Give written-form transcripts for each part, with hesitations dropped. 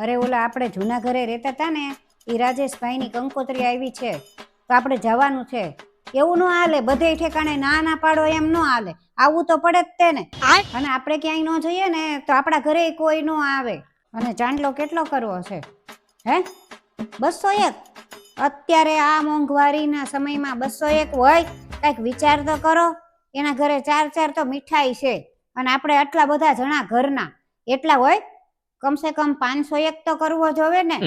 અરે ઓલા આપણે જૂના ઘરે રહેતા હતા ને એ રાજેશભાઈની કંકોત્રી આવી છે તો આપણે જવાનું છે. એવું ન હાલે, બધે ઠેકાણે ના ના પાડો એમ ન હાલે, આવવું તો પડે જ તે ને. અને આપણે ક્યાંય ન જઈએ ને તો આપણા ઘરે કોઈ ન આવે. અને ચાંદલો કેટલો કરવો છે હે? 201? અત્યારે આ મોંઘવારીના સમયમાં 201 હોય? કઈક વિચાર તો કરો. એના ઘરે 4 તો મીઠાઈ છે અને આપણે આટલા બધા જણા ઘરના, એટલા હોય? કમસે કમ 501 તો કરવો જોવે ને.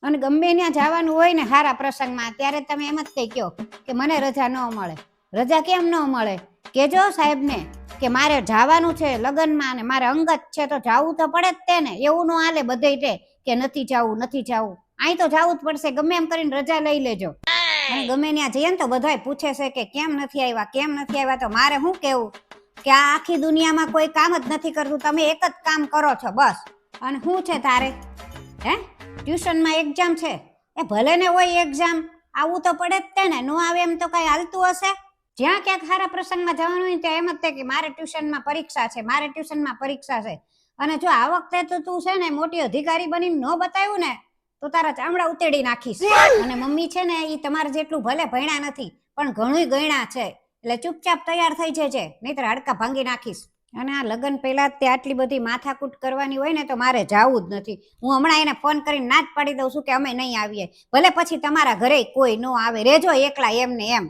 અને ગમે ત્યાં જવાનું હોય ને હારા પ્રસંગમાં, ત્યારે તમે એમ જ કઈ કહો કે મને રજા ન મળે. રજા કેમ ન મળે? કેજો સાહેબને કે મારે જવાનું છે લગ્નમાં ને મારે અંગત છે તો જવું તો પડે જ તે ને. એવું ન હાલે બધે કે નથી જવું નથી જવું. અહીં તો જવું જ પડશે, ગમે એમ કરીને રજા લઈ લેજો. અને ગમે ત્યાં જઈએ ને તો બધાય પૂછે છે કે કેમ નથી આવ્યા, કેમ નથી આવ્યા. તો મારે શું કેવું કે આ આખી દુનિયામાં કોઈ કામ જ નથી કરતું, તમે એક જ કામ કરો છો બસ. અને શું છે તારે હે? ટ્યુશનમાં એક્ઝામ છે? એ ભલે ને હોય એક્ઝામ, આવવું તો પડે જ તે ને. ન આવે એમ તો કઈ હાલતું હશે? જ્યાં ક્યાંક સારા પ્રસંગમાં જવાનું હોય ત્યાં એમ જ થાય કે મારે ટ્યુશનમાં પરીક્ષા છે, મારે ટ્યુશનમાં પરીક્ષા છે. અને જો આ વખતે તો તું છે ને મોટી અધિકારી બનીને ન બતાવ્યું ને તો તારા ચામડા ઉતેડી નાખીશ. અને મમ્મી છે ને એ તમારે જેટલું ભલે ભણ્યા નથી પણ ઘણું ગણ્યા છે, એટલે ચૂપચાપ તૈયાર થઈ જજે, નહીતર હાડકા ભાંગી નાખીશ. અને આ લગ્ન પહેલા તે આટલી બધી માથાકૂટ કરવાની હોય ને તો મારે જાવું જ નથી. હું હમણાં એને ફોન કરીને ના જ પાડી દઉં છું કે અમે નહીં આવીએ. ભલે પછી તમારા ઘરે કોઈ ન આવે, રેજો એકલા એમને એમ.